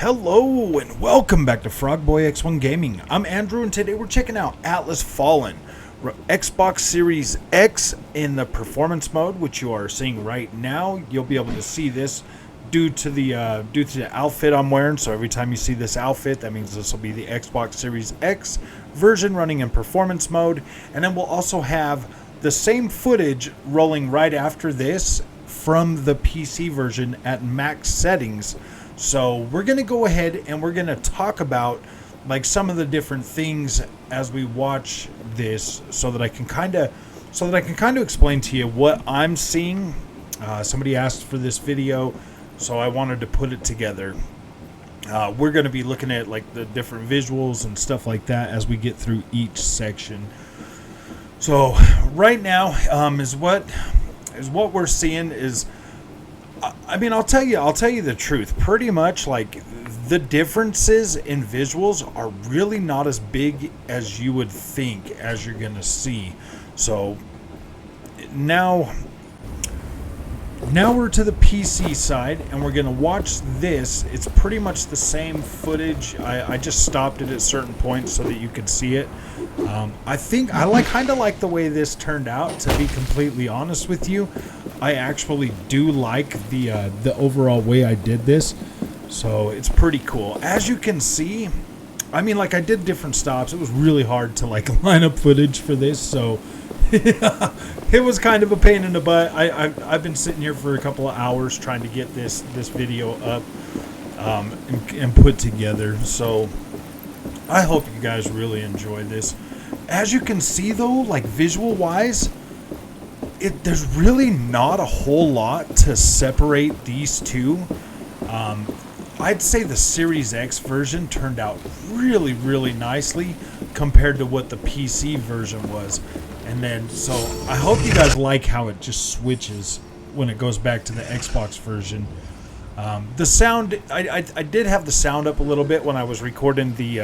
Hello and welcome back to Frogboy X1 Gaming. I'm Andrew and today we're checking out Atlas Fallen, Xbox Series X in the performance mode, which you are seeing right now. You'll be able to see this due to the outfit I'm wearing. So every time you see this outfit, that means this will be the Xbox Series X version running in performance mode. And then we'll also have the same footage rolling right after this from the PC version at max settings. So we're going to go ahead and we're going to talk about like some of the different things as we watch this so that I can kind of explain to you what I'm seeing. Somebody asked for this video, so I wanted to put it together. We're going to be looking at like the different visuals and stuff like that as we get through each section. So right now is what we're seeing is, I mean, I'll tell you the truth. Pretty much, like, the differences in visuals are really not as big as you would think, as you're gonna see. So now we're to the PC side, and we're gonna watch this. It's pretty much the same footage. I just stopped it at certain points so that you could see it. I think I kind of like the way this turned out. To be completely honest with you, I actually do like the overall way I did this. So it's pretty cool. As you can see, I mean, like, I did different stops. It was really hard to like line up footage for this, so it was kind of a pain in the butt. I've been sitting here for a couple of hours trying to get this video up and put together. So I hope you guys really enjoy this. As you can see though, like visual wise, there's really not a whole lot to separate these two. I'd say the Series X version turned out really, really nicely compared to what the PC version was. And then, so I hope you guys like how it just switches when it goes back to the Xbox version. The sound, I did have the sound up a little bit when I was recording the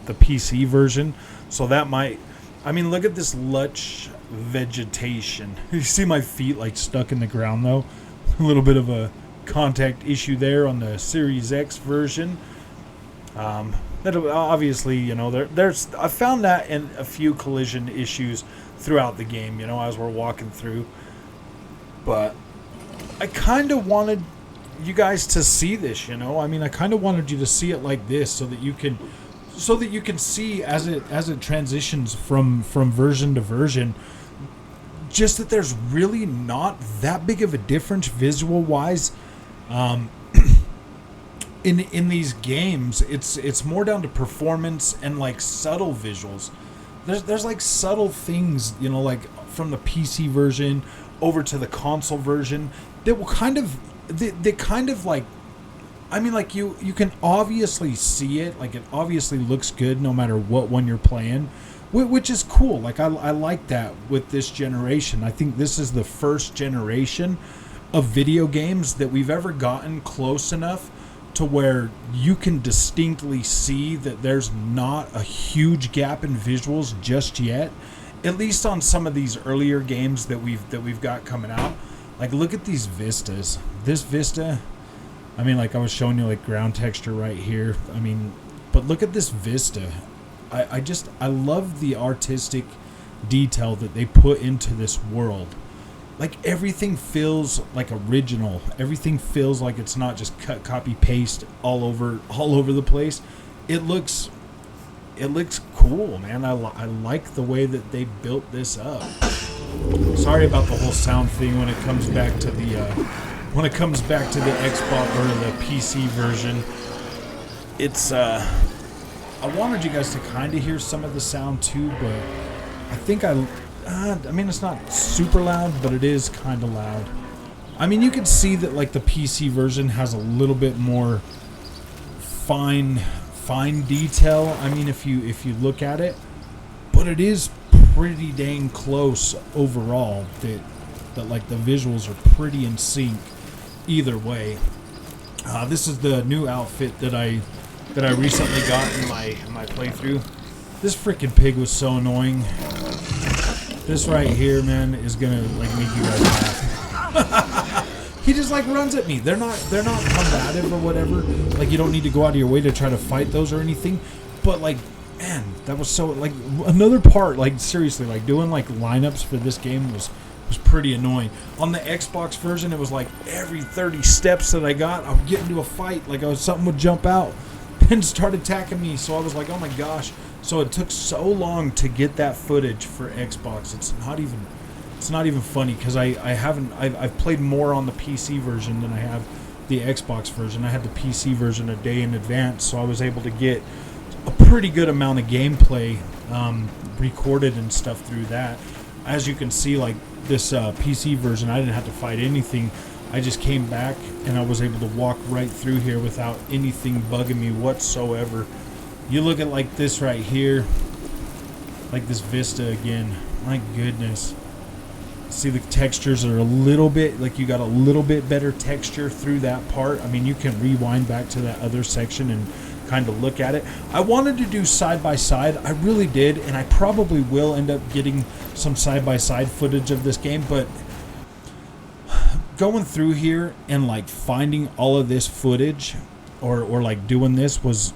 PC version, so that might, I mean, look at this lush vegetation. You see my feet like stuck in the ground though. A little bit of a contact issue there on the Series X version. That obviously, you know, there's I found that in a few collision issues throughout the game, you know, as we're walking through. But I kind of wanted you guys to see this, you know. I mean, I kind of wanted you to see it like this so that you can see as it transitions from version to version, just that there's really not that big of a difference visual wise. In these games, it's more down to performance and like subtle visuals. There's like subtle things, you know, like from the PC version over to the console version that will kind of like, I mean, like you can obviously see it, like it obviously looks good no matter what one you're playing, which is cool. Like I like that with this generation. I think this is the first generation of video games that we've ever gotten close enough to where you can distinctly see that there's not a huge gap in visuals just yet, at least on some of these earlier games that we've got coming out. Like, look at these vistas. This vista, I mean, like I was showing you like ground texture right here. I mean, but look at this vista. I love the artistic detail that they put into this world. Like, everything feels like original. Everything feels like it's not just cut, copy, paste all over the place. It looks cool, man. I like the way that they built this up. Sorry about the whole sound thing when it comes back to the Xbox or the PC version. It's I wanted you guys to kind of hear some of the sound too, but I think I mean, it's not super loud, but it is kind of loud. I mean, you can see that like the PC version has a little bit more fine detail. I mean, if you look at it, but it is pretty dang close overall. That like the visuals are pretty in sync either way. This is the new outfit that I recently got in my playthrough. This freaking pig was so annoying. This right here, man, is gonna like make you guys laugh. he just like runs at me. They're not combative or whatever. Like, you don't need to go out of your way to try to fight those or anything. But like, man, that was so, like, another part, like, seriously, like, doing like lineups for this game was pretty annoying. On the Xbox version, it was like every 30 steps that I got, I would get into a fight. Like, something would jump out and start attacking me. So I was like, oh my gosh. So it took so long to get that footage for Xbox. It's not even funny, because I've played more on the PC version than I have the Xbox version. I had the PC version a day in advance, so I was able to get a pretty good amount of gameplay recorded and stuff through that. As you can see, like, this PC version, I didn't have to fight anything. I just came back and I was able to walk right through here without anything bugging me whatsoever. You look at like this right here, like this vista again. My goodness. See, the textures are a little bit, like, you got a little bit better texture through that part. I mean, you can rewind back to that other section and kind of look at it. I wanted to do side by side. I really did, and I probably will end up getting some side by side footage of this game, but going through here and like finding all of this footage or like doing this was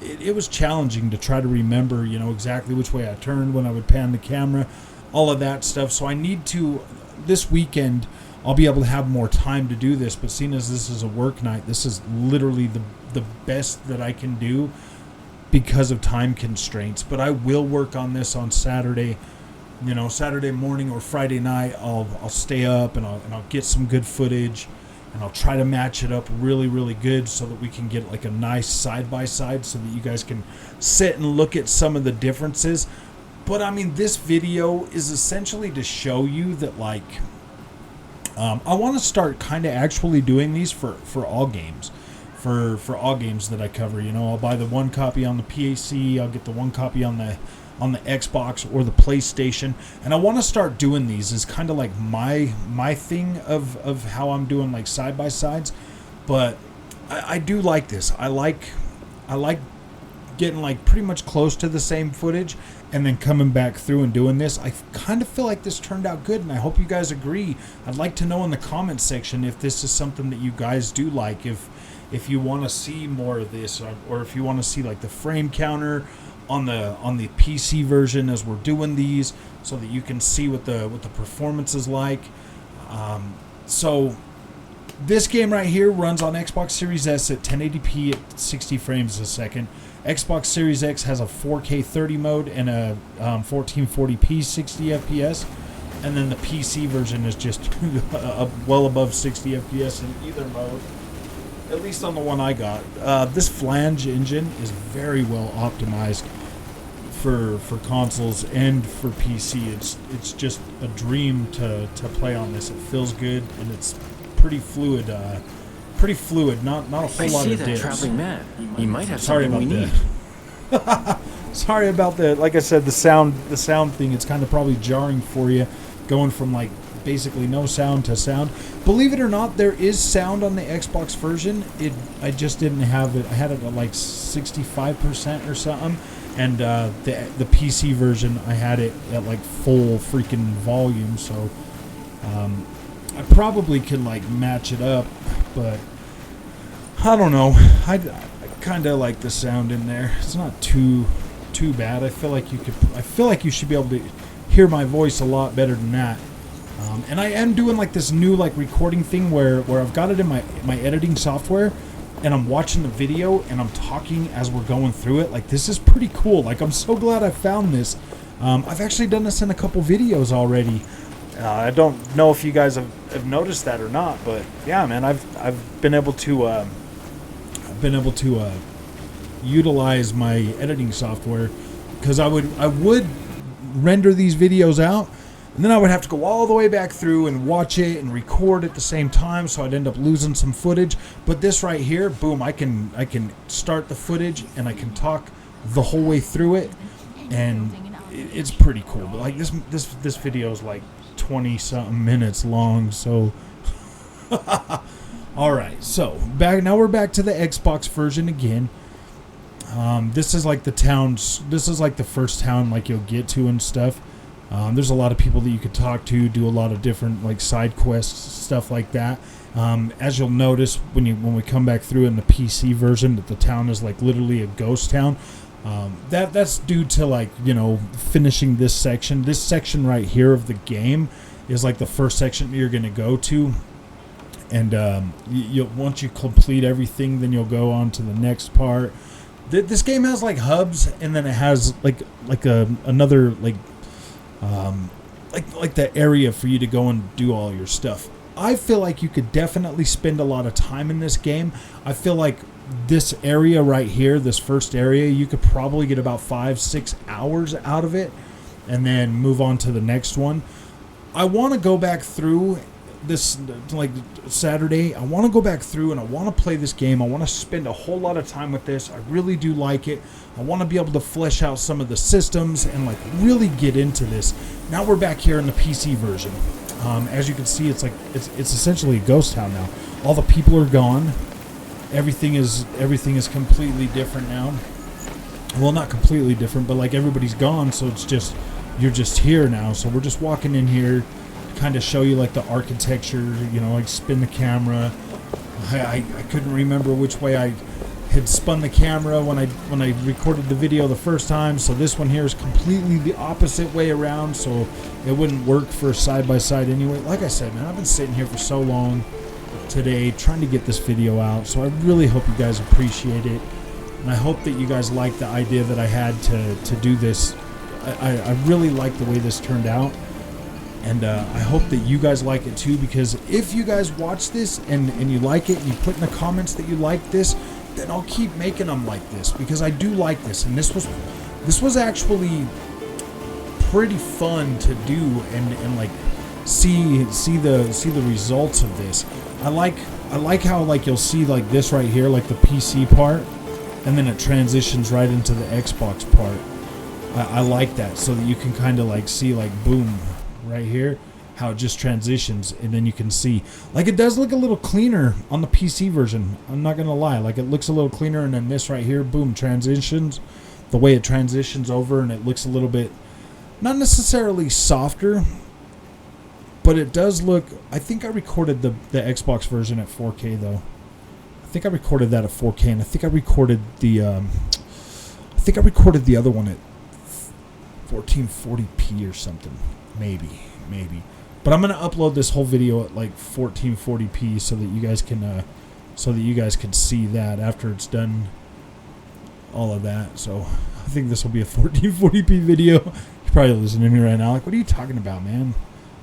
it was challenging to try to remember, you know, exactly which way I turned when I would pan the camera, all of that stuff. So I need to, this weekend I'll be able to have more time to do this, but seeing as this is a work night, this is literally the best that I can do because of time constraints. But I will work on this on Saturday. You know, Saturday morning or Friday night, I'll stay up and I'll get some good footage, and I'll try to match it up really, really good so that we can get like a nice side by side, so that you guys can sit and look at some of the differences. But I mean, this video is essentially to show you that, like, I want to start kind of actually doing these for all games, for all games that I cover. You know, I'll buy the one copy on the PAC, I'll get the one copy on the Xbox or the PlayStation, and I want to start doing these as kind of like my thing of how I'm doing like side by sides. But I do like this. I like getting like pretty much close to the same footage and then coming back through and doing this. I kind of feel like this turned out good, and I hope you guys agree. I'd like to know in the comments section if this is something that you guys do like, if you want to see more of this, or if you want to see like the frame counter on the PC version as we're doing these, so that you can see what the performance is like. So this game right here runs on Xbox Series S at 1080p at 60 frames a second. Xbox Series X has a 4K 30 mode and a 1440p 60 FPS, and then the PC version is just well above 60 FPS in either mode, at least on the one I got. This flange engine is very well optimized for consoles and for PC. It's just a dream to play on this. It feels good, and it's pretty fluid. Not a whole lot of dips. Traveling man. He might have Sorry something about we need. that. Sorry about the, like I said, the sound thing. It's kind of probably jarring for you, going from like basically no sound to sound. Believe it or not, there is sound on the Xbox version. I just didn't have it. I had it at like 65% or something, and the PC version I had it at like full freaking volume. So I probably could like match it up, but I don't know. I kind of like the sound in there. It's not too bad. I feel like you should be able to hear my voice a lot better than that. And I am doing like this new like recording thing where I've got it in my editing software, and I'm watching the video and I'm talking as we're going through it. Like, this is pretty cool. Like, I'm so glad I found this. I've actually done this in a couple videos already. I don't know if you guys have noticed that or not, but yeah, man, I've been able to utilize my editing software, because I would render these videos out, and then I would have to go all the way back through and watch it and record at the same time, so I'd end up losing some footage. But this right here, boom, I can start the footage and I can talk the whole way through it, and it's pretty cool. But like this video is like 20 something minutes long, so all right, so we're back to the Xbox version again. This is like the first town like you'll get to and stuff. There's a lot of people that you could talk to, do a lot of different like side quests, stuff like that. As you'll notice when we come back through in the PC version, that the town is like literally a ghost town. That's due to like, you know, finishing this section. This section right here of the game is like the first section you're going to go to. And once you complete everything, then you'll go on to the next part. This game has like hubs, and then it has another the area for you to go and do all your stuff. I feel like you could definitely spend a lot of time in this game. I feel like this area right here, this first area, you could probably get about 5-6 hours out of it, and then move on to the next one. I want to go back through this like Saturday. I want to go back through and I want to play this game. I want to spend a whole lot of time with this. I really do like it. I want to be able to flesh out some of the systems and like really get into this. Now we're back here in the PC version. As you can see, it's essentially a ghost town now. All the people are gone. Everything is completely different now. Well, not completely different, but like everybody's gone, so it's just you're just here now. So we're just walking in here, kind of show you like the architecture, you know, like spin the camera. I couldn't remember which way I had spun the camera when I recorded the video the first time, so this one here is completely the opposite way around, so it wouldn't work for side by side anyway. Like I said, man, I've been sitting here for so long today trying to get this video out, so I really hope you guys appreciate it, and I hope that you guys like the idea that I had to do this. I really like the way this turned out. And I hope that you guys like it too, because if you guys watch this and you like it, and you put in the comments that you like this, then I'll keep making them like this, because I do like this, and this was actually pretty fun to do and like see the results of this. I like how like you'll see like this right here, like the PC part, and then it transitions right into the Xbox part. I like that, so that you can kind of like see like boom right here, how it just transitions, and then you can see like it does look a little cleaner on the PC version. I'm not gonna lie, like it looks a little cleaner, and then this right here, boom, transitions, the way it transitions over, and it looks a little bit not necessarily softer, but it does look. I think I recorded the Xbox version at 4K though. I think I recorded that at 4K, and I think I recorded the other one at 1440p or something. Maybe. But I'm gonna upload this whole video at like 1440p so that you guys can see that after it's done all of that. So I think this will be a 1440p video. You're probably listening to me right now like, what are you talking about, man?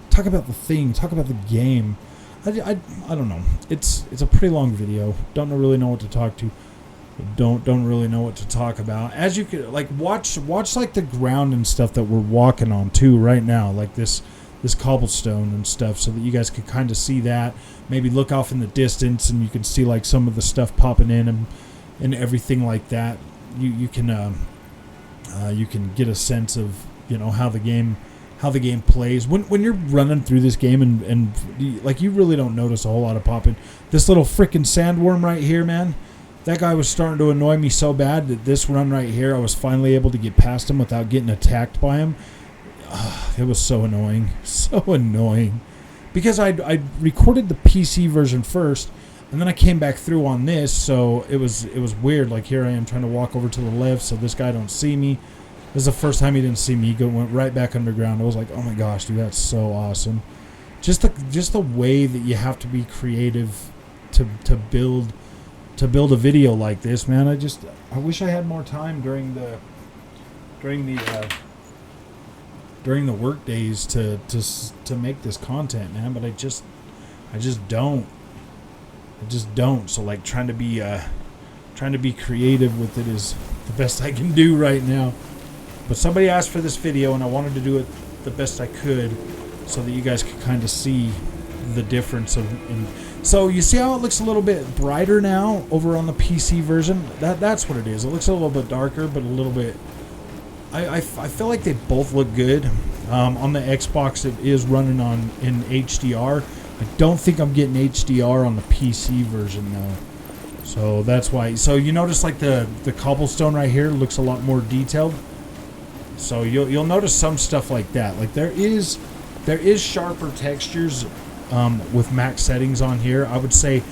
Talk about the thing. Talk about the game. I don't know. It's a pretty long video. Don't really know what to talk to. Don't really know what to talk about. As you could like watch like the ground and stuff that we're walking on too right now, like this cobblestone and stuff, so that you guys could kind of see that. Maybe look off in the distance and you can see like some of the stuff popping in and everything like that. You can get a sense of, you know, how the game plays when you're running through this game, and like you really don't notice a whole lot of popping. This little freaking sandworm right here, man. That guy was starting to annoy me so bad that this run right here, I was finally able to get past him without getting attacked by him. It was so annoying. So annoying. Because I recorded the PC version first, and then I came back through on this, so it was weird. Like here I am trying to walk over to the left so this guy don't see me. This is the first time he didn't see me. He went right back underground. I was like, oh my gosh, dude, that's so awesome. Just the way that you have to be creative to build a video like this, man. I wish I had more time during the work days to make this content, man, but I just don't. So like trying to be creative with it is the best I can do right now. But somebody asked for this video, and I wanted to do it the best I could so that you guys could kind of see the difference so you see how it looks a little bit brighter now over on the PC version? That's what it is. It looks a little bit darker, but a little bit. I feel like they both look good. On the Xbox, it is running in HDR. I don't think I'm getting HDR on the PC version though. So that's why. So you notice like the cobblestone right here looks a lot more detailed. So you'll notice some stuff like that. Like there is sharper textures with max settings on here. I would say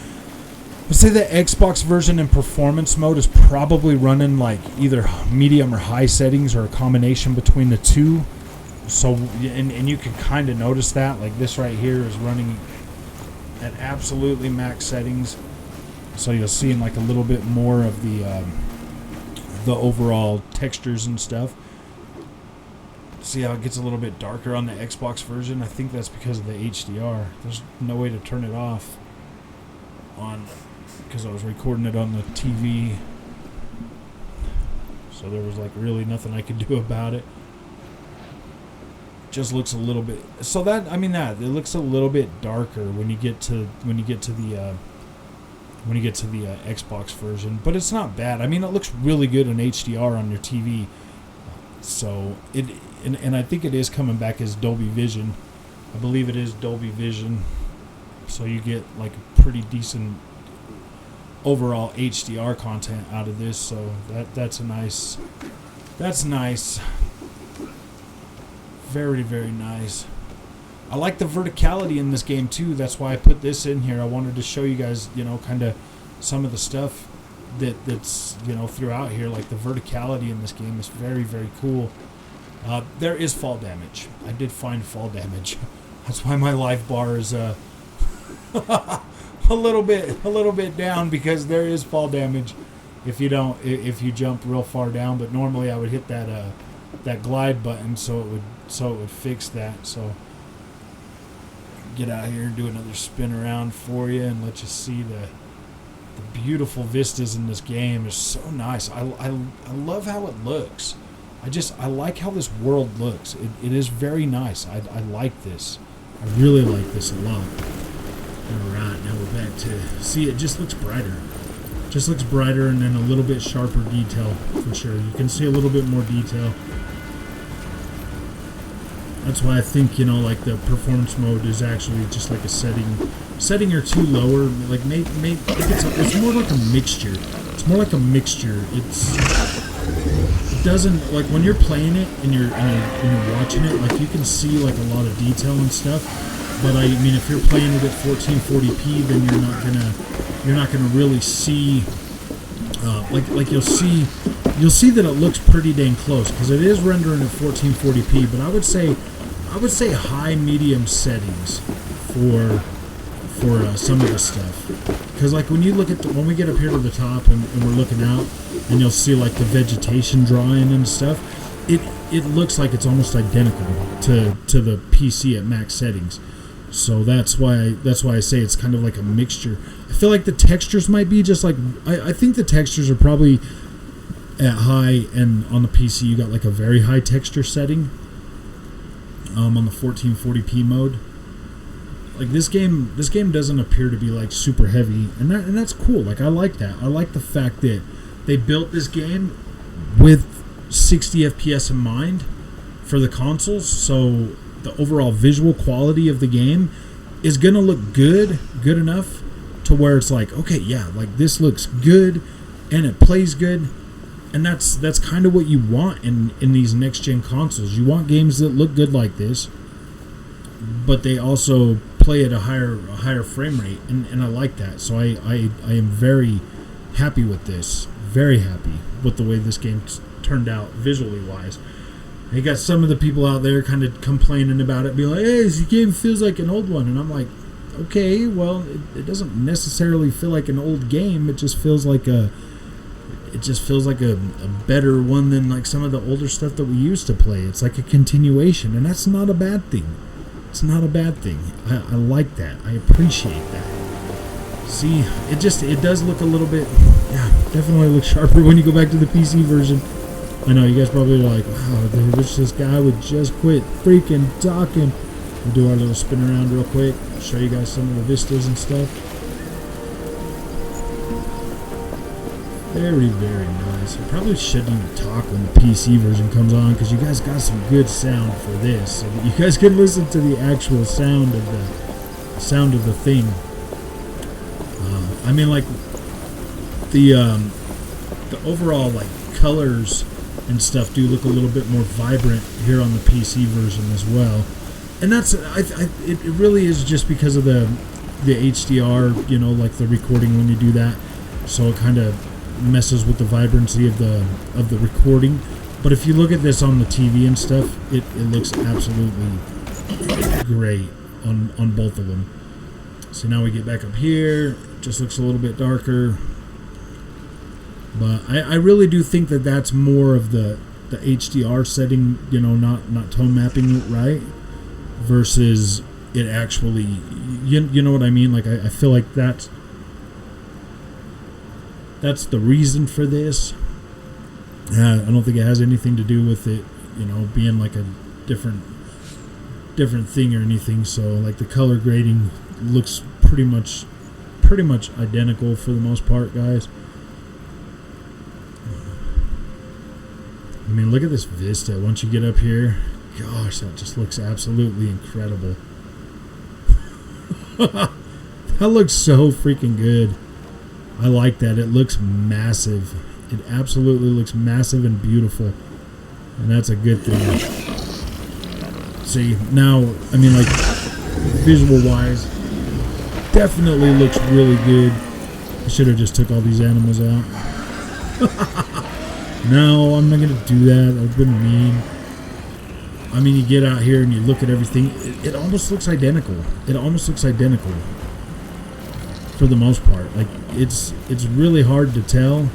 the Xbox version in performance mode is probably running like either medium or high settings or a combination between the two. So and you can kind of notice that, like this right here is running at absolutely max settings. So you'll see in like a little bit more of the overall textures and stuff. See how it gets a little bit darker on the Xbox version? I think that's because of the HDR. There's no way to turn it off on, because I was recording it on the TV. So there was like really nothing I could do about it. Just looks a little bit, so that, I mean, that it looks a little bit darker when you get to the Xbox version, but it's not bad. I mean, it looks really good in HDR on your TV. So and I think it is coming back as Dolby Vision. I believe it is Dolby Vision. So you get like a pretty decent overall HDR content out of this. So that's nice. Very, very nice. I like the verticality in this game too. That's why I put this in here. I wanted to show you guys, kind of some of the stuff that's throughout here. Like the verticality in this game is very, very cool. There is fall damage. I did find fall damage. That's why my life bar is a little bit down, because there is fall damage if you jump real far down. But normally I would hit that glide button so it would fix that. So get out here and do another spin around for you and let you see the beautiful vistas in this game. Is so nice. I love how it looks. I like how this world looks. It is very nice. I like this. I really like this a lot. Alright, now we're back to, see, it just looks brighter. Just looks brighter, and then a little bit sharper detail for sure. You can see a little bit more detail. That's why I think, like the performance mode is actually just like a setting or two lower. Like it's more like a mixture. It's more like a mixture. It doesn't, like when you're playing it and you're watching it, like you can see like a lot of detail and stuff. But I mean, if you're playing it at 1440p, then you're not gonna really see. Like you'll see that it looks pretty dang close, because it is rendering at 1440p. But I would say high medium settings for some of the stuff, because like when you look at when we get up here to the top and we're looking out, and you'll see like the vegetation drawing and stuff, it looks like it's almost identical to the PC at max settings. So that's why I say it's kind of like a mixture. I feel like the textures might be just like, I think the textures are probably at high, and on the PC you got like a very high texture setting on the 1440p mode. Like this game doesn't appear to be like super heavy, and that's cool. Like I like that. I like the fact that they built this game with 60 FPS in mind for the consoles, so the overall visual quality of the game is gonna look good enough to where it's like, okay, yeah, like this looks good and it plays good. And that's kind of what you want in these next gen consoles. You want games that look good like this, but they also play at a higher frame rate, and I like that. So I am very happy with this. Very happy with the way this game turned out visually wise. You got some of the people out there kind of complaining about it, being like, "Hey, this game feels like an old one," and I'm like, okay, well, it doesn't necessarily feel like an old game. It just feels like a better one than like some of the older stuff that we used to play. It's like a continuation, and that's not a bad thing. It's not a bad thing. I like that. I appreciate that. See, it does look a little bit, yeah, definitely looks sharper when you go back to the PC version. I know, you guys probably are like, wow, this guy would just quit freaking talking. We'll do our little spin around real quick. I'll show you guys some of the vistas and stuff. Very, very nice. I probably shouldn't even talk when the PC version comes on, because you guys got some good sound for this, so that you guys can listen to the actual sound of the thing. I mean, like the overall like colors and stuff do look a little bit more vibrant here on the PC version as well. And that's it really is just because of the HDR, you know, like the recording when you do that. So it kind of messes with the vibrancy of the recording. But if you look at this on the TV and stuff, it looks absolutely great on both of them. So now we get back up here. It just looks a little bit darker. But I really do think that that's more of the HDR setting, you know, not tone mapping it right, versus it actually, you know what I mean? Like I feel like that's the reason for this. I don't think it has anything to do with it, you know, being like a different thing or anything. So like the color grading looks pretty much identical for the most part, guys. I mean, look at this vista. Once you get up here, gosh, that just looks absolutely incredible. That looks so freaking good. I like that. It looks massive. It absolutely looks massive and beautiful. And that's a good thing. See, now, I mean, like, visual-wise, definitely looks really good. I should have just took all these animals out. No, I'm not going to do that. That would have been mean. I mean, you get out here and you look at everything. It almost looks identical. It almost looks identical for the most part. Like, it's really hard to tell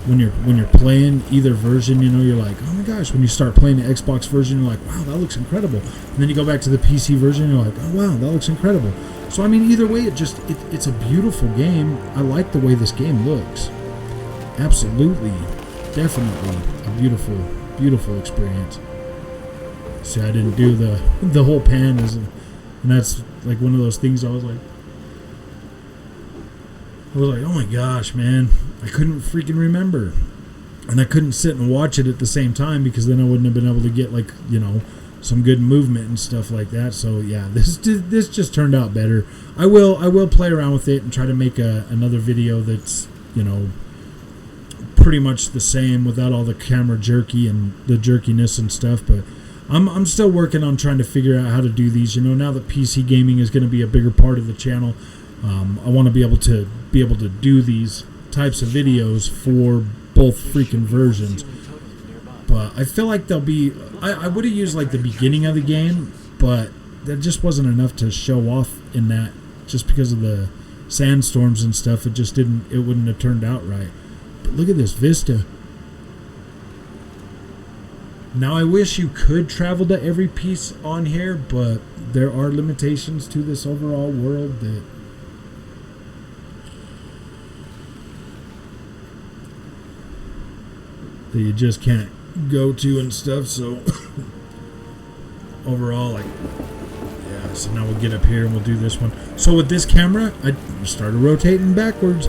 when you're playing either version. You know, you're like, oh my gosh. When you start playing the Xbox version, you're like, wow, that looks incredible. And then you go back to the PC version, you're like, oh wow, that looks incredible. So I mean, either way, it's a beautiful game. I like the way this game looks. Absolutely, definitely a beautiful experience. See, I didn't do the whole pan, and that's like one of those things. I was like, oh my gosh, man, I couldn't freaking remember, and I couldn't sit and watch it at the same time because then I wouldn't have been able to get, like, you know, some good movement and stuff like that. So yeah, this just turned out better. I will play around with it and try to make another video that's, you know, pretty much the same without all the camera jerky and the jerkiness and stuff. But I'm still working on trying to figure out how to do these. You know, now that PC gaming is going to be a bigger part of the channel, I want to be able to do these types of videos for both freaking versions. But I feel like they'll be. I would have used like the beginning of the game, but there just wasn't enough to show off in that, just because of the sandstorms and stuff. It just didn't. It wouldn't have turned out right. But look at this vista. Now I wish you could travel to every piece on here, but there are limitations to this overall world that you just can't go to and stuff. So overall, like, yeah, so now we'll get up here and we'll do this one. So with this camera, I started rotating backwards.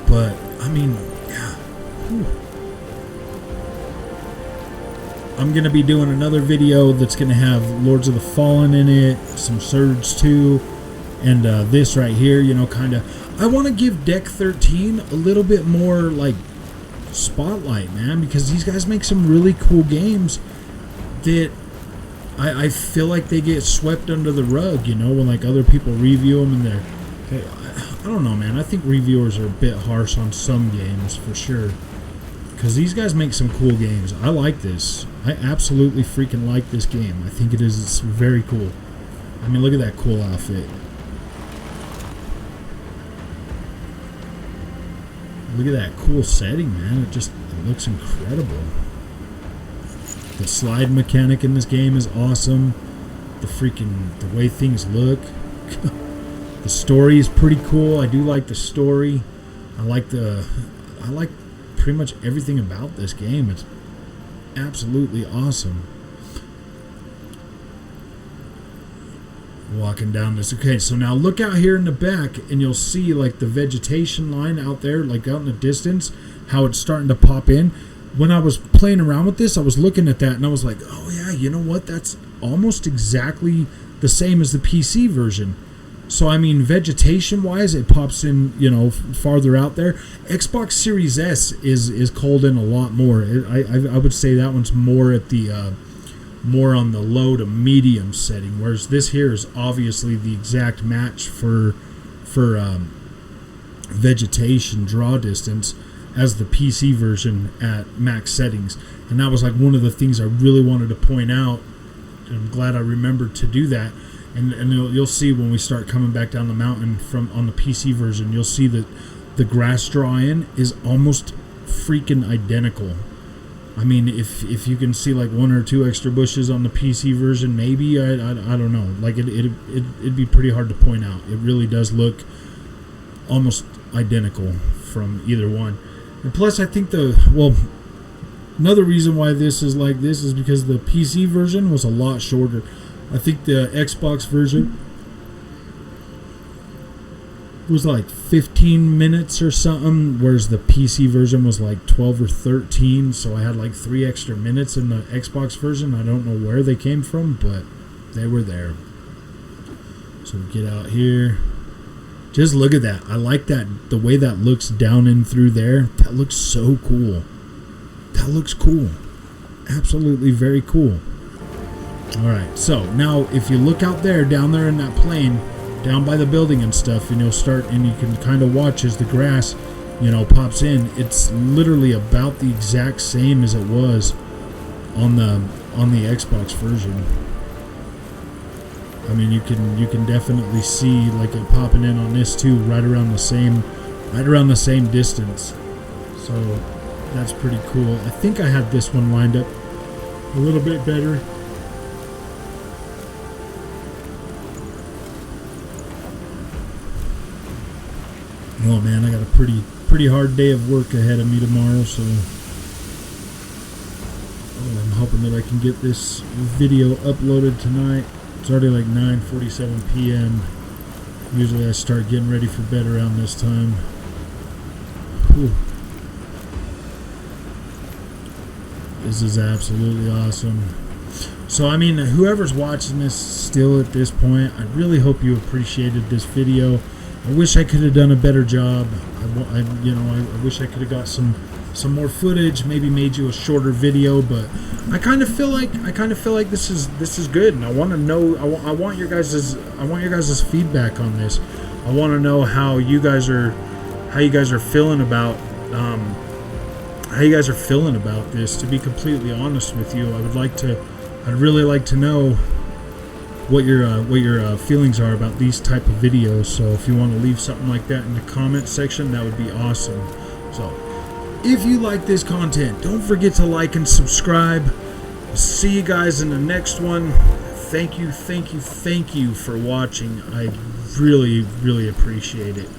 But I mean, yeah, whew. I'm gonna be doing another video that's gonna have Lords of the Fallen in it, some Surge 2, and this right here, you know, kind of. I want to give Deck 13 a little bit more, like, spotlight, man, because these guys make some really cool games that I feel like they get swept under the rug, you know, when, like, other people review them and they're, I don't know, man. I think reviewers are a bit harsh on some games for sure, because these guys make some cool games. I like this. I absolutely freaking like this game. I think it's very cool. I mean, look at that cool outfit. Look at that cool setting, man. It looks incredible. The slide mechanic in this game is awesome. The way things look. The story is pretty cool. I do like the story. I like pretty much everything about this game. It's absolutely awesome. Walking down this. Okay, so now look out here in the back and you'll see, like, the vegetation line out there, like out in the distance, how it's starting to pop in. When I was playing around with this, I was looking at that and I was like, oh yeah, you know what? That's almost exactly the same as the PC version. So I mean, vegetation-wise, it pops in, you know, farther out there. Xbox Series S is called in a lot more. I would say that one's more at the more on the low to medium setting, whereas this here is obviously the exact match for vegetation draw distance as the PC version at max settings. And that was like one of the things I really wanted to point out. I'm glad I remembered to do that. And you'll see when we start coming back down the mountain from on the PC version, you'll see that the grass draw-in is almost freaking identical. I mean, if you can see like one or two extra bushes on the PC version, maybe, I don't know. Like it'd be pretty hard to point out. It really does look almost identical from either one. And plus, I think another reason why this is like this is because the PC version was a lot shorter. I think the Xbox version was like 15 minutes or something, whereas the PC version was like 12 or 13, so I had like 3 extra minutes in the Xbox version. I don't know where they came from, but they were there. So we get out here. Just look at that. I like that, the way that looks down in through there. That looks so cool. That looks cool. Absolutely very cool. Alright, so now if you look out there, down there in that plain, down by the building and stuff, and you'll start, and you can kind of watch as the grass, you know, pops in. It's literally about the exact same as it was on the Xbox version. I mean, you can definitely see like it popping in on this too, right around the same distance. So that's pretty cool. I think I had this one lined up a little bit better. Oh man, I got a pretty hard day of work ahead of me tomorrow, so I'm hoping that I can get this video uploaded tonight. It's already like 9:47 p.m. Usually I start getting ready for bed around this time. Whew. This is absolutely awesome. So I mean, whoever's watching this still at this point, I really hope you appreciated this video. I wish I could have done a better job. I wish I could have got some more footage, maybe made you a shorter video, but I kind of feel like this is good, and I want to know. I want your guys' feedback on this. I want to know how you guys are feeling about this. To be completely honest with you, I'd really like to know what your feelings are about these type of videos. So if you want to leave something like that in the comment section, that would be awesome. So if you like this content, don't forget to like and subscribe. See you guys in the next one. Thank you for watching. I really appreciate it.